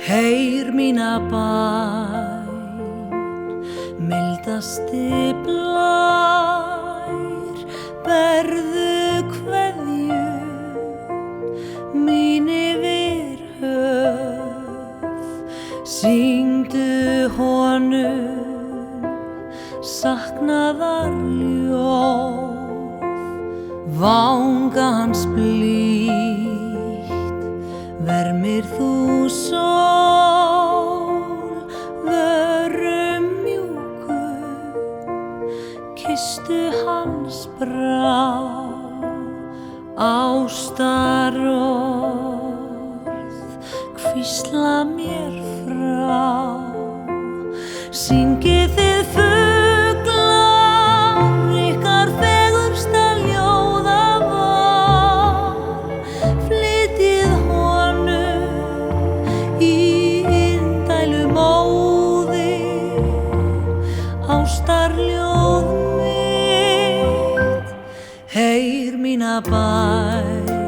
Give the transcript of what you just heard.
Heyr mína bæn, mildasti blær, berðu kveðju mín yfir höf, syngdu honum saknaðar ljóð, vanga hans blítt, vermir þú sól, vörum mjúkum, kysstu hans brá, ástarorð, hvísla mér frá, syngið þið fuglar, ykkar fegursta ljóðaval, flytjið honum í indælu móði, ástarljóð mitt, heyr mína bæn.